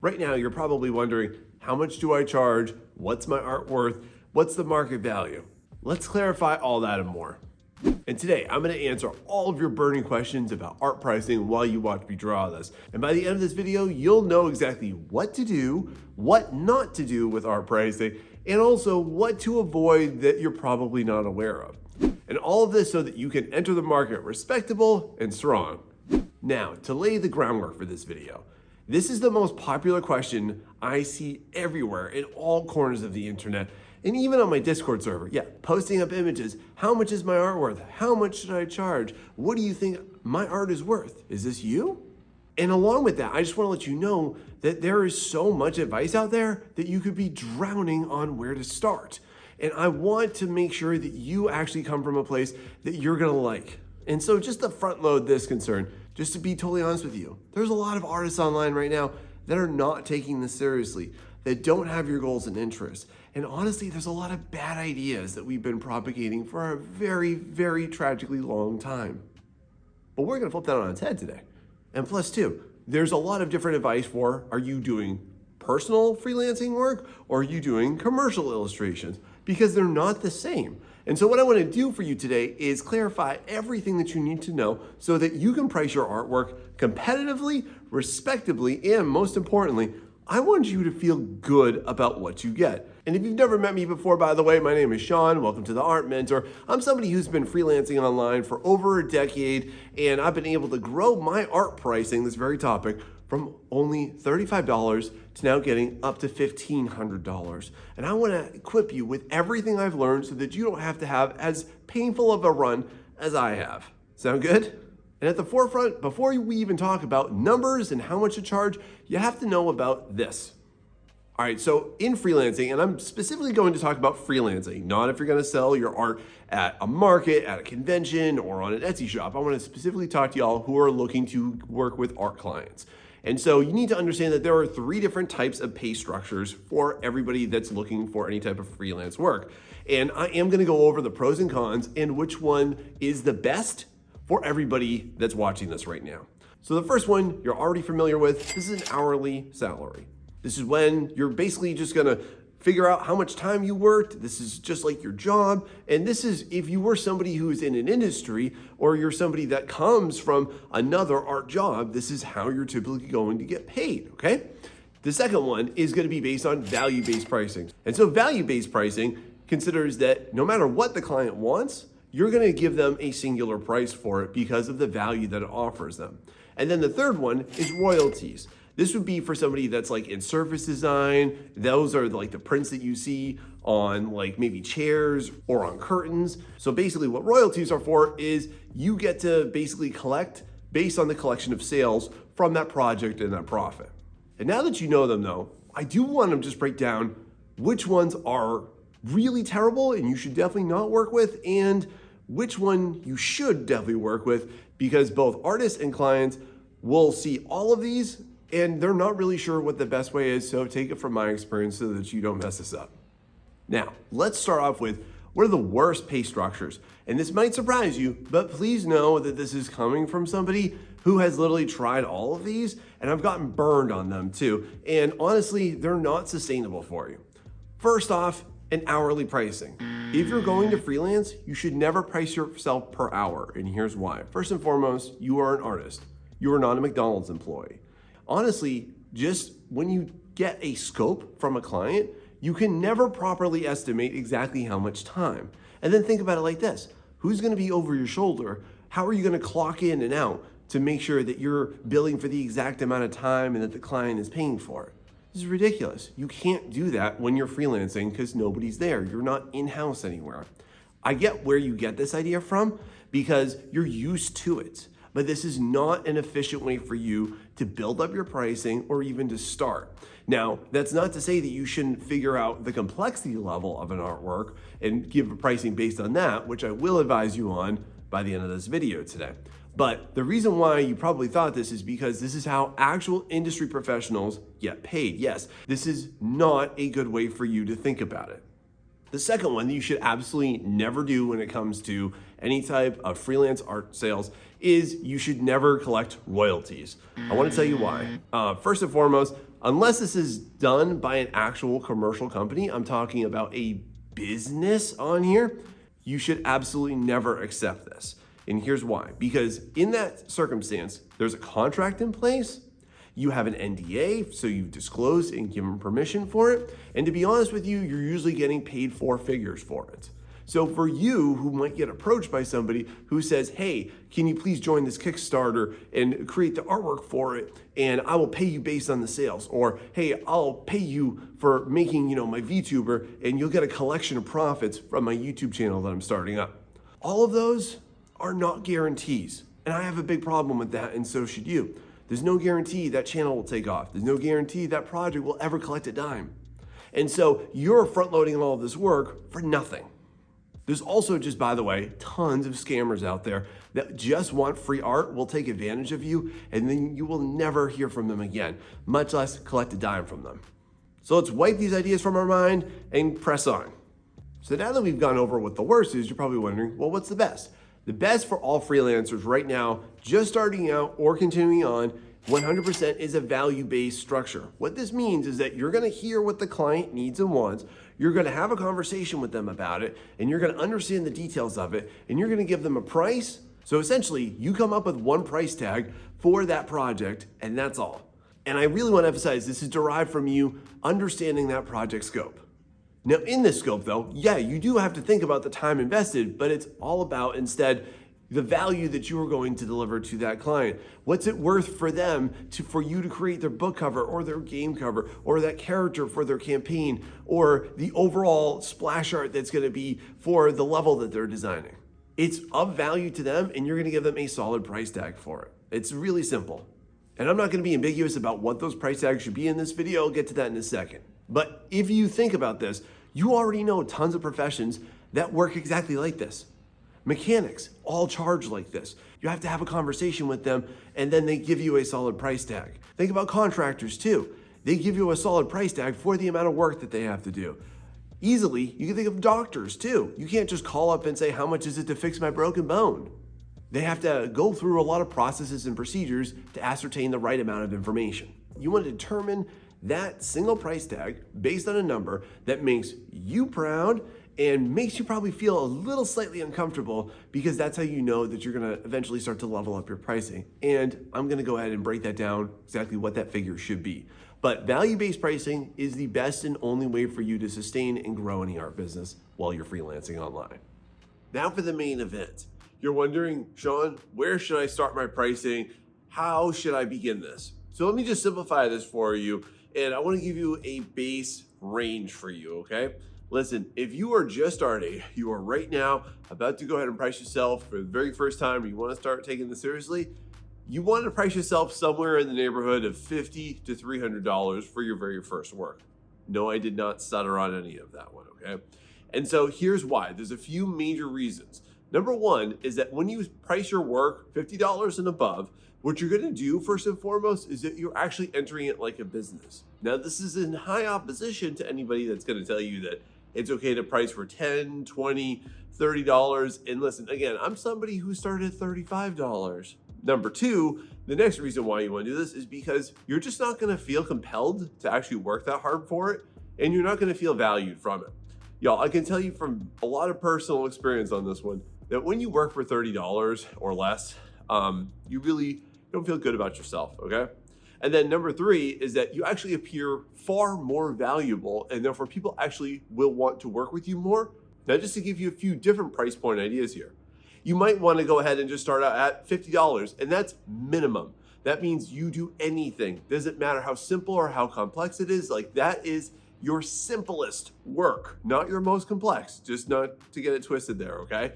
Right now, you're probably wondering, how much do I charge? What's my art worth? What's the market value? Let's clarify all that and more. And today, I'm going to answer all of your burning questions about art pricing while you watch me draw this. And by the end of this video, you'll know exactly what to do, what not to do with art pricing, and also what to avoid that you're probably not aware of. And all of this so that you can enter the market respectable and strong. Now, to lay the groundwork for this video, this is the most popular question I see everywhere in all corners of the internet, and even on my Discord server. Yeah, posting up images. How much is my art worth? How much should I charge? What do you think my art is worth? Is this you? And along with that, I just want to let you know that there is so much advice out there that you could be drowning on where to start. And I want to make sure that you actually come from a place that you're gonna like. And so just to front load this concern, just to be totally honest with you, there's a lot of artists online right now that are not taking this seriously, that don't have your goals and interests. And honestly, there's a lot of bad ideas that we've been propagating for a very, very tragically long time. But we're gonna flip that on its head today. And plus two, there's a lot of different advice for, are you doing personal freelancing work or are you doing commercial illustrations? Because they're not the same. And so what I want to do for you today is clarify everything that you need to know so that you can price your artwork competitively, respectably, and most importantly, I want you to feel good about what you get. And if you've never met me before, by the way, my name is Sean. Welcome to the Art Mentor. I'm somebody who's been freelancing online for over a decade, and I've been able to grow my art pricing, this very topic, from only $35 to now getting up to $1,500. And I want to equip you with everything I've learned so that you don't have to have as painful of a run as I have. Sound good? And at the forefront, before we even talk about numbers and how much to charge, you have to know about this. All right, so in freelancing, and I'm specifically going to talk about freelancing, not if you're gonna sell your art at a market, at a convention, or on an Etsy shop. I wanna specifically talk to y'all who are looking to work with art clients. And so you need to understand that there are 3 different types of pay structures for everybody that's looking for any type of freelance work. And I am gonna go over the pros and cons and which one is the best for everybody that's watching this right now. So the first one you're already familiar with, this is an hourly salary. This is when you're basically just gonna figure out how much time you worked. This is just like your job. And this is if you were somebody who's in an industry or you're somebody that comes from another art job, this is how you're typically going to get paid, okay? The second one is gonna be based on value-based pricing. And so value-based pricing considers that no matter what the client wants, you're gonna give them a singular price for it because of the value that it offers them. And then the third one is royalties. This would be for somebody that's like in surface design. Those are like the prints that you see on like maybe chairs or on curtains. So basically what royalties are for is you get to basically collect based on the collection of sales from that project and that profit. And now that you know them though, I do want to just break down which ones are really terrible and you should definitely not work with, and which one you should definitely work with, because both artists and clients will see all of these and they're not really sure what the best way is, so take it from my experience so that you don't mess this up. Now, let's start off with what are the worst pay structures? And this might surprise you, but please know that this is coming from somebody who has literally tried all of these, and I've gotten burned on them too. And honestly, they're not sustainable for you. First off, an hourly pricing. If you're going to freelance, you should never price yourself per hour, and here's why. First and foremost, you are an artist. You are not a McDonald's employee. Honestly, just when you get a scope from a client, you can never properly estimate exactly how much time. And then think about it like this. Who's gonna be over your shoulder? How are you gonna clock in and out to make sure that you're billing for the exact amount of time and that the client is paying for it? This is ridiculous. You can't do that when you're freelancing because nobody's there. You're not in-house anywhere. I get where you get this idea from because you're used to it. But this is not an efficient way for you to build up your pricing or even to start. Now, that's not to say that you shouldn't figure out the complexity level of an artwork and give a pricing based on that, which I will advise you on by the end of this video today. But the reason why you probably thought this is because this is how actual industry professionals get paid. Yes, this is not a good way for you to think about it. The second one that you should absolutely never do when it comes to any type of freelance art sales is you should never collect royalties. I want to tell you why. First and foremost, Unless this is done by an actual commercial company, I'm talking about a business on here, you should absolutely never accept this. And here's why. Because in that circumstance, there's a contract in place, you have an NDA, so you've disclosed and given permission for it. And to be honest with you, you're usually getting paid four figures for it. So for you who might get approached by somebody who says, hey, can you please join this Kickstarter and create the artwork for it? And I will pay you based on the sales. Or, hey, I'll pay you for making, my VTuber and you'll get a collection of profits from my YouTube channel that I'm starting up. All of those are not guarantees. And I have a big problem with that, and so should you. There's no guarantee that channel will take off. There's no guarantee that project will ever collect a dime. And so you're front loading all of this work for nothing. There's also, just by the way, tons of scammers out there that just want free art, will take advantage of you, and then you will never hear from them again, much less collect a dime from them. So let's wipe these ideas from our mind and press on. So now that we've gone over what the worst is, you're probably wondering, well, what's the best? The best for all freelancers right now, just starting out or continuing on, 100% is a value-based structure. What this means is that you're gonna hear what the client needs and wants, you're gonna have a conversation with them about it, and you're gonna understand the details of it, and you're gonna give them a price. So essentially, you come up with one price tag for that project, and that's all. And I really wanna emphasize this is derived from you understanding that project scope. Now in this scope though, yeah, you do have to think about the time invested, but it's all about instead the value that you are going to deliver to that client. What's it worth for them for you to create their book cover or their game cover or that character for their campaign or the overall splash art that's gonna be for the level that they're designing. It's of value to them and you're gonna give them a solid price tag for it. It's really simple. And I'm not gonna be ambiguous about what those price tags should be in this video. I'll get to that in a second. But if you think about this, you already know tons of professions that work exactly like this. Mechanics all charge like this. You have to have a conversation with them and then they give you a solid price tag. Think about contractors too. They give you a solid price tag for the amount of work that they have to do. Easily, you can think of doctors too. You can't just call up and say, how much is it to fix my broken bone? They have to go through a lot of processes and procedures to ascertain the right amount of information. You want to determine that single price tag based on a number that makes you proud and makes you probably feel a little slightly uncomfortable, because that's how you know that you're gonna eventually start to level up your pricing. And I'm gonna go ahead and break that down exactly what that figure should be. But value-based pricing is the best and only way for you to sustain and grow any art business while you're freelancing online. Now for the main event. You're wondering, Sean, where should I start my pricing? How should I begin this? So let me just simplify this for you. And I want to give you a base range for you, okay? Listen, if you are just starting, you are right now about to go ahead and price yourself for the very first time, or you want to start taking this seriously, you want to price yourself somewhere in the neighborhood of $50 to $300 for your very first work. No, I did not stutter on any of that one, okay? And so here's why. There's a few major reasons. Number one is that when you price your work $50 and above, what you're gonna do first and foremost is that you're actually entering it like a business. Now, this is in high opposition to anybody that's gonna tell you that it's okay to price for $10, $20, $30. And listen, again, I'm somebody who started at $35. Number two, the next reason why you wanna do this is because you're just not gonna feel compelled to actually work that hard for it, and you're not gonna feel valued from it. Y'all, I can tell you from a lot of personal experience on this one, that when you work for $30 or less, you really don't feel good about yourself, okay? And then number three is that you actually appear far more valuable, and therefore people actually will want to work with you more. Now, just to give you a few different price point ideas here, you might want to go ahead and just start out at $50, and that's minimum. That means you do anything. Doesn't matter how simple or how complex it is, like that is your simplest work, not your most complex, just not to get it twisted there, okay?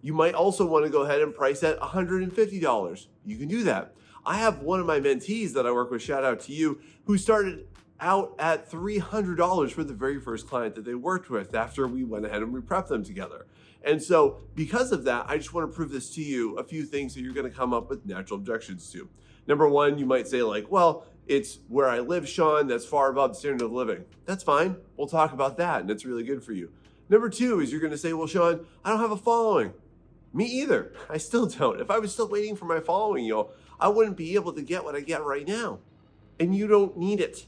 You might also want to go ahead and price at $150. You can do that. I have one of my mentees that I work with, shout out to you, who started out at $300 for the very first client that they worked with after we went ahead and we prepped them together. And so because of that, I just want to prove this to you, a few things that you're going to come up with natural objections to. Number one, you might say like, well, it's where I live, Sean, that's far above the standard of living. That's fine. We'll talk about that, and it's really good for you. Number two is you're going to say, well, Sean, I don't have a following. Me either. I still don't. If I was still waiting for my following, I wouldn't be able to get what I get right now. And you don't need it.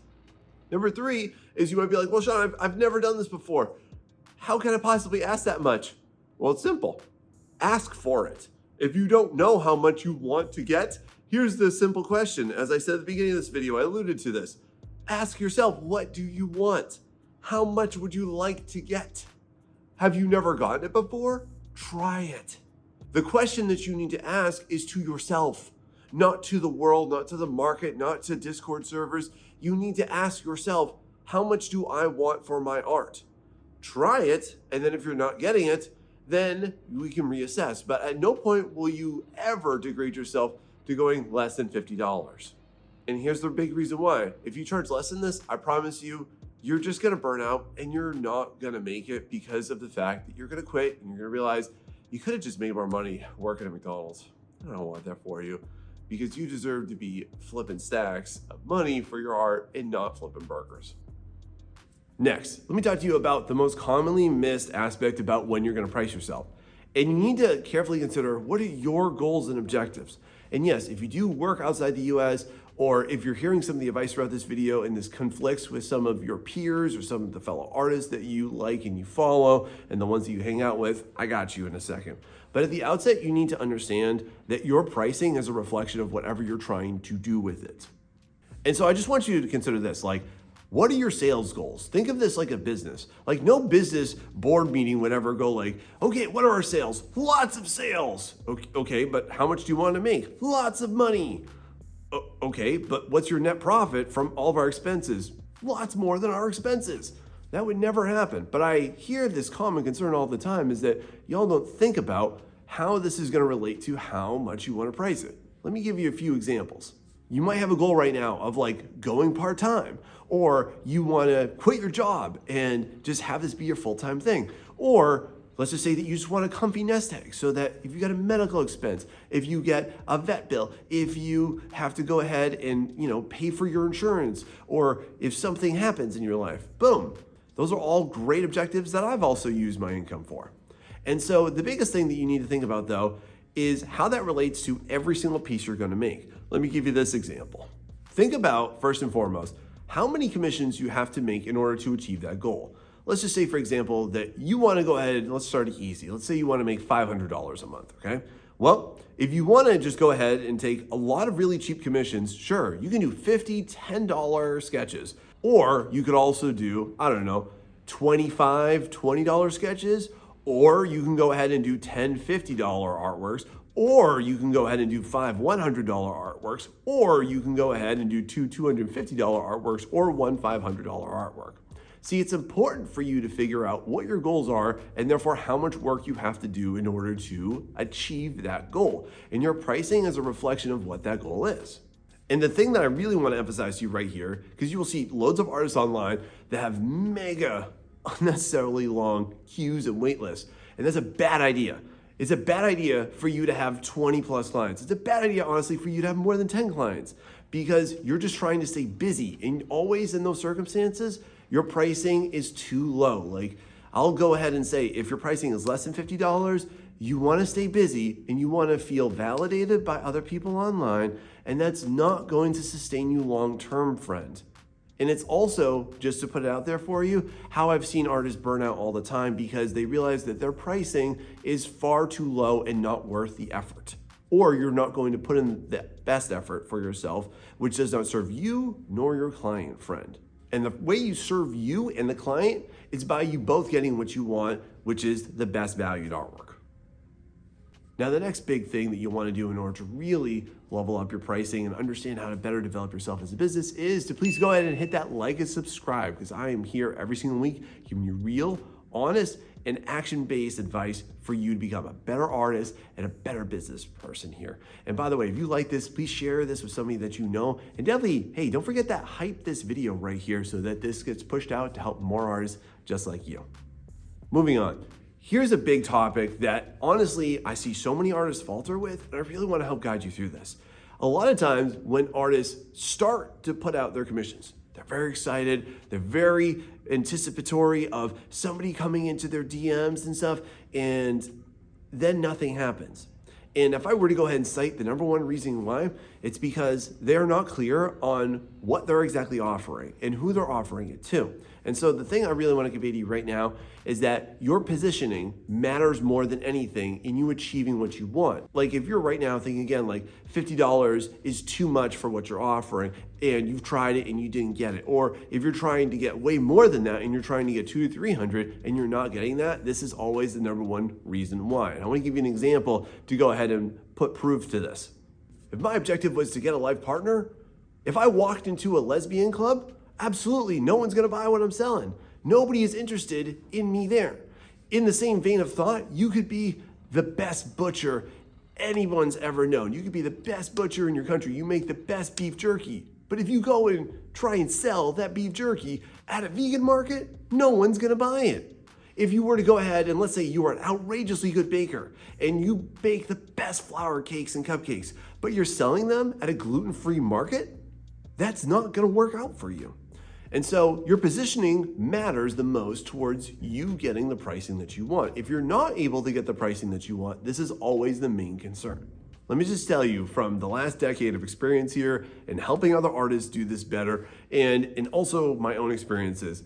Number three is you might be like, well, Sean, I've never done this before. How can I possibly ask that much? Well, it's simple. Ask for it. If you don't know how much you want to get, here's the simple question. As I said at the beginning of this video, I alluded to this. Ask yourself, what do you want? How much would you like to get? Have you never gotten it before? Try it. The question that you need to ask is to yourself, not to the world, not to the market, not to Discord servers. You need to ask yourself, how much do I want for my art? Try it, and then if you're not getting it, then we can reassess. But at no point will you ever degrade yourself to going less than $50. And here's the big reason why. If you charge less than this, I promise you, you're just gonna burn out and you're not gonna make it because of the fact that you're gonna quit and you're gonna realize you could have just made more money working at McDonald's. I don't want that for you because you deserve to be flipping stacks of money for your art and not flipping burgers. Next, let me talk to you about the most commonly missed aspect about when you're gonna price yourself. And you need to carefully consider, what are your goals and objectives? And yes, if you do work outside the US, or if you're hearing some of the advice throughout this video and this conflicts with some of your peers or some of the fellow artists that you like and you follow and the ones that you hang out with, I got you in a second. But at the outset, you need to understand that your pricing is a reflection of whatever you're trying to do with it. And so I just want you to consider this, like, what are your sales goals? Think of this like a business. Like, no business board meeting would ever go like, okay, what are our sales? Lots of sales. Okay, but how much do you want to make? Lots of money. Okay, but what's your net profit from all of our expenses? Lots more than our expenses. That would never happen. But I hear this common concern all the time is that y'all don't think about how this is going to relate to how much you want to price it. Let me give you a few examples. You might have a goal right now of like going part-time, or you want to quit your job and just have this be your full-time thing. Or let's just say that you just want a comfy nest egg so that if you got a medical expense, if you get a vet bill, if you have to go ahead and, pay for your insurance, or if something happens in your life, boom. Those are all great objectives that I've also used my income for. And so the biggest thing that you need to think about though is how that relates to every single piece you're going to make. Let me give you this example. Think about, first and foremost, how many commissions you have to make in order to achieve that goal. Let's just say, for example, that you want to go ahead and let's start it easy. Let's say you want to make $500 a month, okay? Well, if you want to just go ahead and take a lot of really cheap commissions, sure, you can do $50, $10 sketches. Or you could also do, $25, $20 sketches, or you can go ahead and do $10, $50 artworks, or you can go ahead and do $5 $100 artworks, or you can go ahead and do two $250 artworks, or one $500 artwork. See, it's important for you to figure out what your goals are and therefore how much work you have to do in order to achieve that goal. And your pricing is a reflection of what that goal is. And the thing that I really want to emphasize to you right here, because you will see loads of artists online that have mega unnecessarily long queues and wait lists. And that's a bad idea. It's a bad idea for you to have 20 plus clients. It's a bad idea, honestly, for you to have more than 10 clients because you're just trying to stay busy. And always in those circumstances, your pricing is too low. Like, I'll go ahead and say, if your pricing is less than $50, you want to stay busy and you want to feel validated by other people online, and that's not going to sustain you long-term, friend. And it's also, just to put it out there for you, how I've seen artists burn out all the time because they realize that their pricing is far too low and not worth the effort. Or you're not going to put in the best effort for yourself, which does not serve you nor your client, friend. And the way you serve you and the client is by you both getting what you want, which is the best valued artwork. Now, the next big thing that you want to do in order to really level up your pricing and understand how to better develop yourself as a business is to please go ahead and hit that like and subscribe, because I am here every single week giving you real, honest, and action-based advice for you to become a better artist and a better business person here. And by the way, if you like this, please share this with somebody that you know. And definitely, hey, don't forget that hype this video right here so that this gets pushed out to help more artists just like you. Moving on. Here's a big topic that honestly, I see so many artists falter with, and I really want to help guide you through this. A lot of times when artists start to put out their commissions, they're very excited, they're very anticipatory of somebody coming into their DMs and stuff, and then nothing happens. And if I were to go ahead and cite the number one reason why, it's because they're not clear on what they're exactly offering and who they're offering it to. And so the thing I really want to convey to you right now is that your positioning matters more than anything in you achieving what you want. Like if you're right now thinking again, like $50 is too much for what you're offering and you've tried it and you didn't get it. Or if you're trying to get way more than that and you're trying to get 200 to 300 and you're not getting that, this is always the number one reason why. And I want to give you an example to go ahead and put proof to this. If my objective was to get a life partner, if I walked into a lesbian club, absolutely no one's gonna buy what I'm selling. Nobody is interested in me there. In the same vein of thought, you could be the best butcher anyone's ever known. You could be the best butcher in your country. You make the best beef jerky. But if you go and try and sell that beef jerky at a vegan market, no one's gonna buy it. If you were to go ahead and let's say you are an outrageously good baker and you bake the best flour cakes and cupcakes, but you're selling them at a gluten-free market, that's not gonna work out for you. And so your positioning matters the most towards you getting the pricing that you want. If you're not able to get the pricing that you want, this is always the main concern. Let me just tell you from the last decade of experience here and helping other artists do this better and also my own experiences,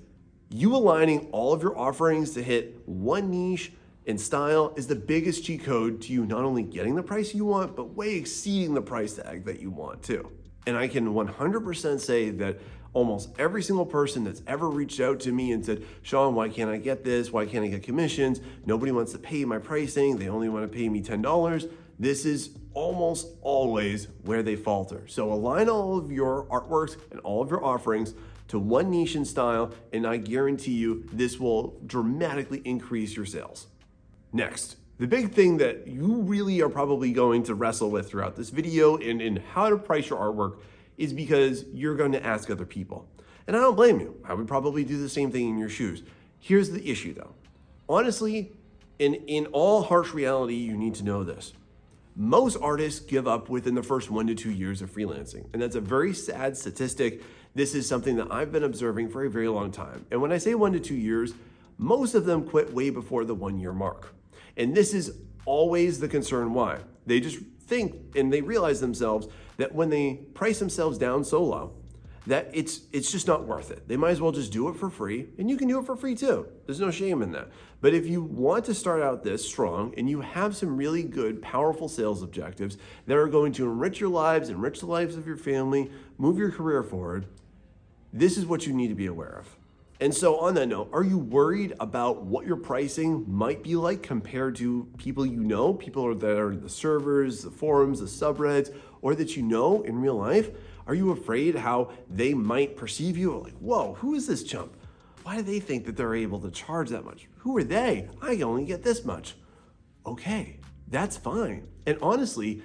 you aligning all of your offerings to hit one niche and style is the biggest cheat code to you not only getting the price you want, but way exceeding the price tag that you want too. And I can 100% say that almost every single person that's ever reached out to me and said, Sean, why can't I get this? Why can't I get commissions? Nobody wants to pay my pricing. They only want to pay me $10. This is almost always where they falter. So align all of your artworks and all of your offerings to one niche and style, and I guarantee you this will dramatically increase your sales. Next, the big thing that you really are probably going to wrestle with throughout this video and how to price your artwork is because you're going to ask other people. And I don't blame you. I would probably do the same thing in your shoes. Here's the issue though. Honestly, in all harsh reality, you need to know this. Most artists give up within the first 1 to 2 years of freelancing. And that's a very sad statistic. This is something that I've been observing for a very long time. And when I say 1 to 2 years, most of them quit way before the 1 year mark. And this is always the concern why. They just think and they realize themselves that when they price themselves down so low, that it's just not worth it. They might as well just do it for free, and you can do it for free too. There's no shame in that. But if you want to start out this strong and you have some really good, powerful sales objectives that are going to enrich your lives, enrich the lives of your family, move your career forward, this is what you need to be aware of. And so on that note, are you worried about what your pricing might be like compared to people you know, people that are the servers, the forums, the subreddits, or that you know in real life? Are you afraid how they might perceive you? Like, whoa, who is this chump? Why do they think that they're able to charge that much? Who are they? I only get this much. Okay, that's fine. And honestly,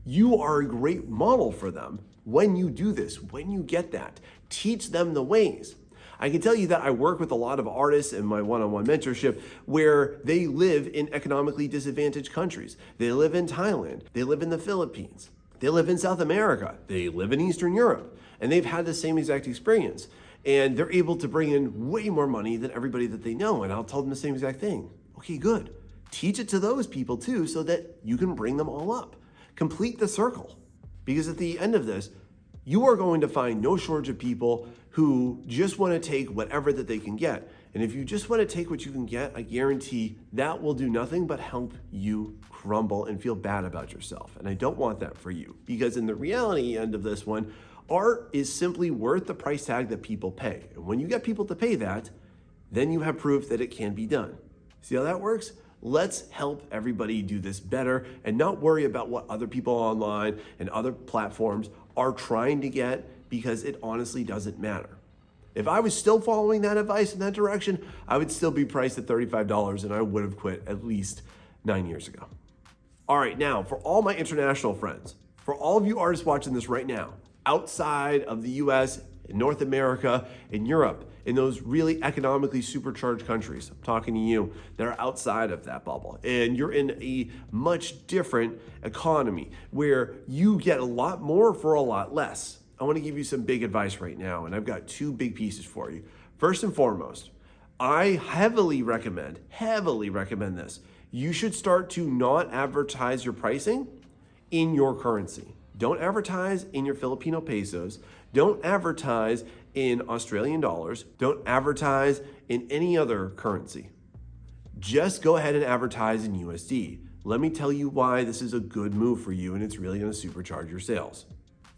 you are a great model for them when you do this, when you get that. Teach them the ways. I can tell you that I work with a lot of artists in my one-on-one mentorship where they live in economically disadvantaged countries. They live in Thailand, they live in the Philippines, they live in South America, they live in Eastern Europe, and they've had the same exact experience. And they're able to bring in way more money than everybody that they know. And I'll tell them the same exact thing. Okay, good. Teach it to those people too so that you can bring them all up. Complete the circle. Because at the end of this, you are going to find no shortage of people who just want to take whatever that they can get. And if you just want to take what you can get, I guarantee that will do nothing but help you crumble and feel bad about yourself. And I don't want that for you, because in the reality end of this one, art is simply worth the price tag that people pay. And when you get people to pay that, then you have proof that it can be done. See how that works? Let's help everybody do this better and not worry about what other people online and other platforms are trying to get, because it honestly doesn't matter. If I was still following that advice in that direction, I would still be priced at $35 and I would have quit at least 9 years ago. All right, now for all my international friends, for all of you artists watching this right now, outside of the US, in North America, in Europe, in those really economically supercharged countries, I'm talking to you that are outside of that bubble, and you're in a much different economy where you get a lot more for a lot less. I want to give you some big advice right now, and I've got 2 big pieces for you. First and foremost, I heavily recommend this. you should start to not advertise your pricing in your currency. Don't advertise in your Filipino pesos. Don't advertise in Australian dollars. Don't advertise in any other currency. Just go ahead and advertise in USD. Let me tell you why this is a good move for you and it's really going to supercharge your sales.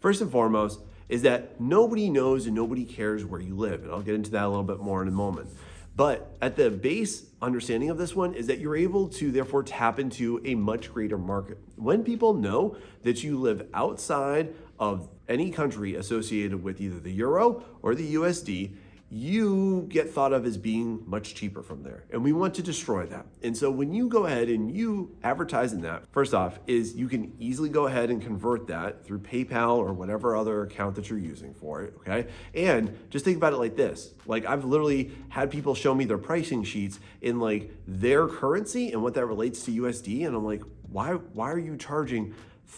First and foremost is that nobody knows and nobody cares where you live. And I'll get into that a little bit more in a moment. But at the base understanding of this one is that you're able to therefore tap into a much greater market. When people know that you live outside of any country associated with either the euro or the USD, you get thought of as being much cheaper from there. And we want to destroy that. And so when you go ahead and you advertise in that, first off, is you can easily go ahead and convert that through PayPal or whatever other account that you're using for it, okay? And just think about it like this. Like I've literally had people show me their pricing sheets in like their currency and what that relates to USD. And I'm like, why are you charging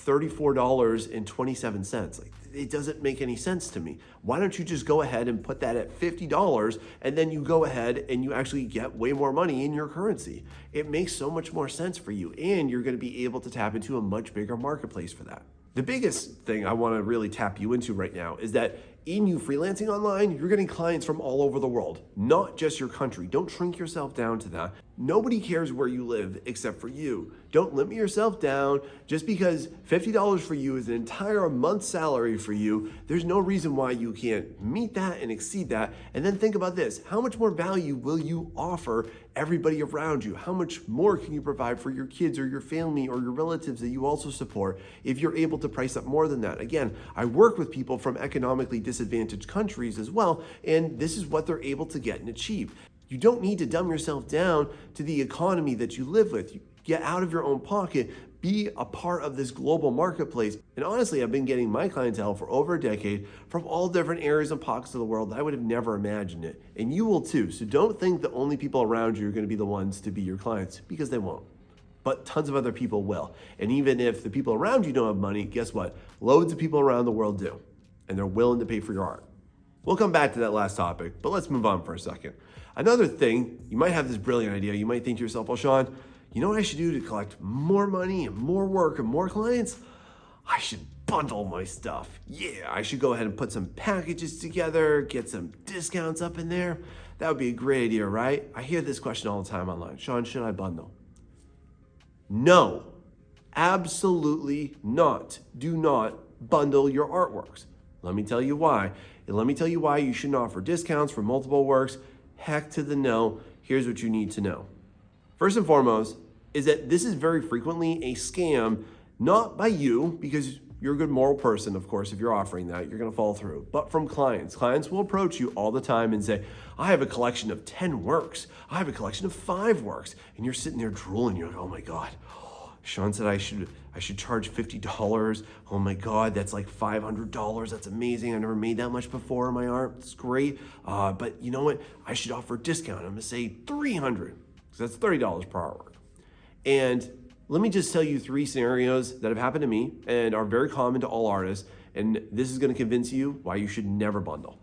$34.27? Like, it doesn't make any sense to me. Why don't you just go ahead and put that at $50 and then you go ahead and you actually get way more money in your currency? It makes so much more sense for you and you're going to be able to tap into a much bigger marketplace for that. The biggest thing I want to really tap you into right now is that in you freelancing online, you're getting clients from all over the world, not just your country. Don't shrink yourself down to that. Nobody cares where you live except for you. Don't limit yourself down. Just because $50 for you is an entire month's salary for you, there's no reason why you can't meet that and exceed that. And then think about this. How much more value will you offer everybody around you? How much more can you provide for your kids or your family or your relatives that you also support if you're able to price up more than that? Again, I work with people from economically disadvantaged countries as well, and this is what they're able to get and achieve. You don't need to dumb yourself down to the economy that you live with. You get out of your own pocket, be a part of this global marketplace. And honestly, I've been getting my clientele for over a decade from all different areas and pockets of the world that I would have never imagined it. And you will too. So don't think the only people around you are going to be the ones to be your clients, because they won't. But tons of other people will. And even if the people around you don't have money, guess what? Loads of people around the world do. And they're willing to pay for your art. We'll come back to that last topic, but let's move on for a second. Another thing, you might have this brilliant idea. You might think to yourself, well, Sean, you know what I should do to collect more money and more work and more clients? I should bundle my stuff. Yeah, I should go ahead and put some packages together, get some discounts up in there. That would be a great idea, right? I hear this question all the time online. Sean, should I bundle? No, absolutely not. Do not bundle your artworks. Let me tell you why. And let me tell you why you shouldn't offer discounts for multiple works. Heck to the no. Here's what you need to know. First and foremost is that this is very frequently a scam, not by you, because you're a good moral person, of course. If you're offering that, you're going to follow through, but from clients. Clients will approach you all the time and say, I have a collection of 10 works. I have a collection of 5 works. And you're sitting there drooling. You're like, oh my God. Sean said I should charge $50. Oh my God, that's like $500. That's amazing. I've never made that much before in my art. It's great. But you know what? I should offer a discount. I'm gonna say $300. So that's $30 per artwork. And let me just tell you 3 scenarios that have happened to me and are very common to all artists. And this is gonna convince you why you should never bundle.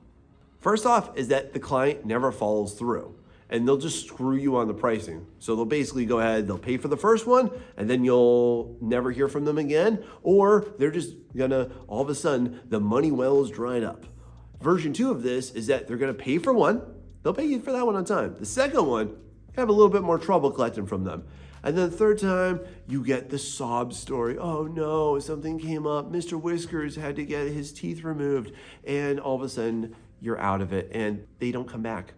First off is that the client never follows through. And they'll just screw you on the pricing. So they'll basically go ahead, they'll pay for the first one, and then you'll never hear from them again, or they're just gonna, all of a sudden, the money well is dried up. Version 2 of this is that they're gonna pay for one, they'll pay you for that one on time. The second one, you have a little bit more trouble collecting from them. And then the third time, you get the sob story. Oh no, something came up, Mr. Whiskers had to get his teeth removed, and all of a sudden, you're out of it, and they don't come back.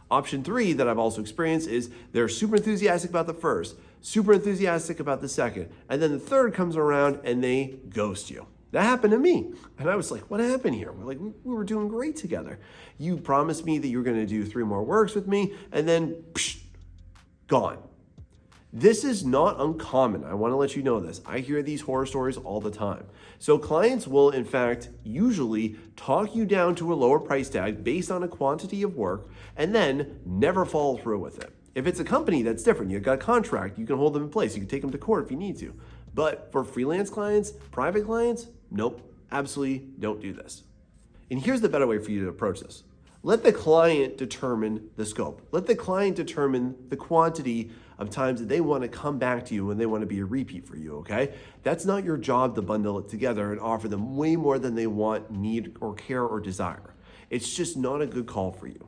Option 3 that I've also experienced is they're super enthusiastic about the first, super enthusiastic about the second, and then the third comes around and they ghost you. That happened to me. And I was like, what happened here? We're like, we were doing great together. You promised me that you were going to do 3 more works with me, and then gone. This is not uncommon. I want to let you know this. I hear these horror stories all the time. So clients will, in fact, usually talk you down to a lower price tag based on a quantity of work and then never follow through with it. If it's a company, that's different. You've got a contract. You can hold them in place. You can take them to court if you need to. But for freelance clients, private clients, nope, absolutely don't do this. And here's the better way for you to approach this. Let the client determine the scope. Let the client determine the quantity of times that they want to come back to you when they want to be a repeat for you, okay? That's not your job to bundle it together and offer them way more than they want, need, or care, or desire. It's just not a good call for you.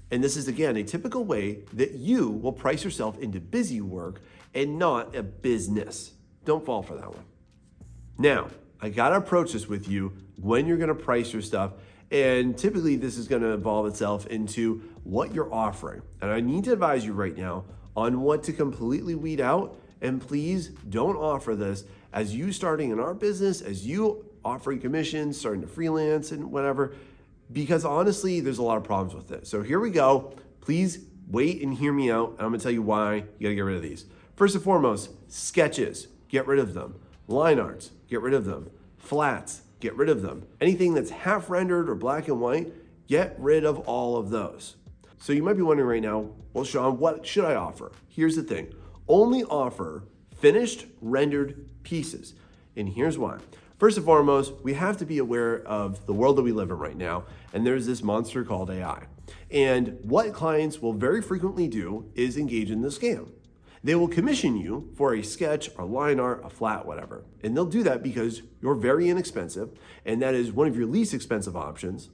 And this is, again, a typical way that you will price yourself into busy work and not a business. Don't fall for that one. Now, I gotta approach this with you when you're gonna price your stuff, and typically this is gonna evolve itself into what you're offering. And I need to advise you right now on what to completely weed out, and please don't offer this as you starting in our business, as you offering commissions, starting to freelance and whatever, because honestly, there's a lot of problems with it. So here we go. Please wait and hear me out, and I'm gonna tell you why you gotta get rid of these. First and foremost, sketches, get rid of them. Line arts, get rid of them. Flats, get rid of them. Anything that's half rendered or black and white, get rid of all of those. So you might be wondering right now, well, Sean, what should I offer? Here's the thing, only offer finished rendered pieces. And here's why. First and foremost, we have to be aware of the world that we live in right now. And there's this monster called AI. And what clients will very frequently do is engage in the scam. They will commission you for a sketch, a line art, a flat, whatever. And they'll do that because you're very inexpensive, and that is one of your least expensive options.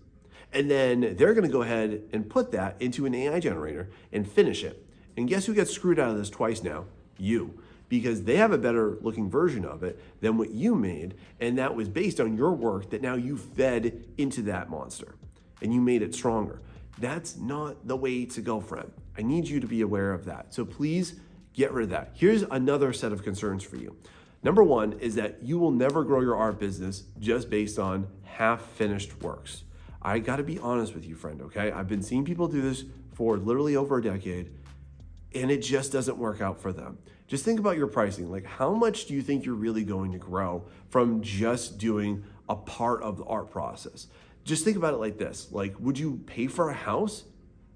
And then they're gonna go ahead and put that into an AI generator and finish it. And guess who gets screwed out of this twice now? You. Because they have a better looking version of it than what you made, and that was based on your work that now you fed into that monster, and you made it stronger. That's not the way to go, friend. I need you to be aware of that. So please, get rid of that. Here's another set of concerns for you. Number one is that you will never grow your art business just based on half-finished works. I gotta be honest with you, friend, okay? I've been seeing people do this for literally over a decade, and it just doesn't work out for them. Just think about your pricing. Like, how much do you think you're really going to grow from just doing a part of the art process? Just think about it like this. Like, would you pay for a house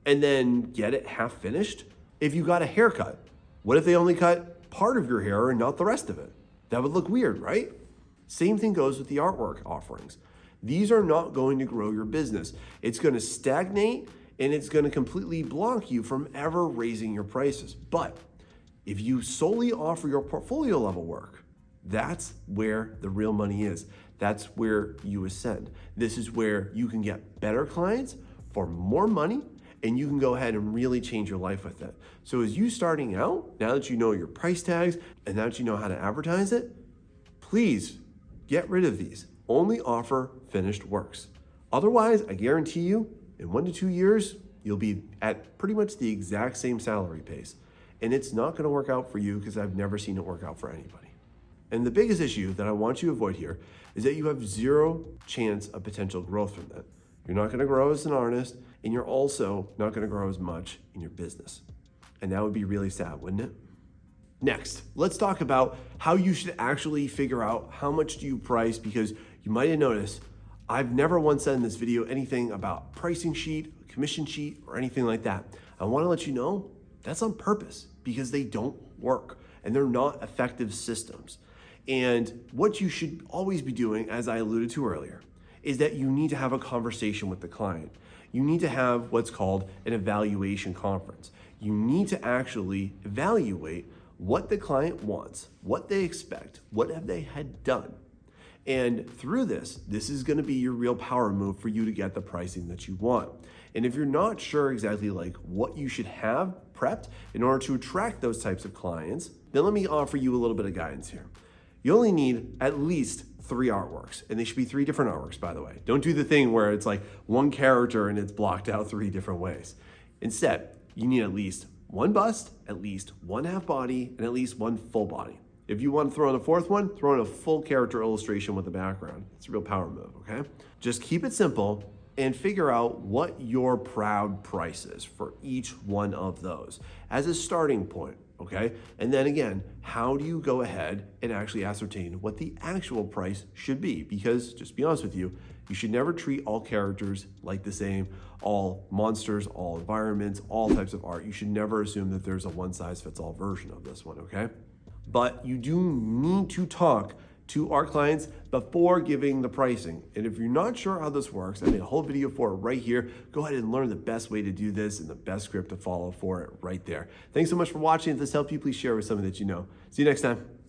and then get it half finished? If you got a haircut, what if they only cut part of your hair and not the rest of it? That would look weird, right? Same thing goes with the artwork offerings. These are not going to grow your business. It's going to stagnate, and it's going to completely block you from ever raising your prices. But if you solely offer your portfolio level work, that's where the real money is. That's where you ascend. This is where you can get better clients for more money, and you can go ahead and really change your life with it. So as you starting out, now that you know your price tags and now that you know how to advertise it, please get rid of these. Only offer finished works. Otherwise, I guarantee you, in 1 to 2 years, you'll be at pretty much the exact same salary pace. And it's not gonna work out for you because I've never seen it work out for anybody. And the biggest issue that I want you to avoid here is that you have zero chance of potential growth from that. You're not gonna grow as an artist, and you're also not gonna grow as much in your business. And that would be really sad, wouldn't it? Next, let's talk about how you should actually figure out how much do you price, because you might have noticed I've never once said in this video anything about pricing sheet, commission sheet, or anything like that. I wanna let you know that's on purpose because they don't work and they're not effective systems. And what you should always be doing, as I alluded to earlier, is that you need to have a conversation with the client. You need to have what's called an evaluation conference. You need to actually evaluate what the client wants, what they expect, what have they had done. And through this is gonna be your real power move for you to get the pricing that you want. And if you're not sure exactly like what you should have prepped in order to attract those types of clients, then let me offer you a little bit of guidance here. You only need at least 3 artworks, and they should be 3 different artworks, by the way. Don't do the thing where it's like one character and it's blocked out 3 different ways. Instead, you need at least 1 bust, at least 1 half body, and at least 1 full body. If you want to throw in a 4th one, throw in a full character illustration with a background. It's a real power move, okay? Just keep it simple and figure out what your proud price is for each one of those as a starting point, okay? And then again, how do you go ahead and actually ascertain what the actual price should be? Because just to be honest with you, you should never treat all characters like the same, all monsters, all environments, all types of art. You should never assume that there's a one-size-fits-all version of this one, okay? But you do need to talk to our clients before giving the pricing. And if you're not sure how this works, I made a whole video for it right here. Go ahead and learn the best way to do this and the best script to follow for it right there. Thanks so much for watching. If this helped you, please share with someone that you know. See you next time.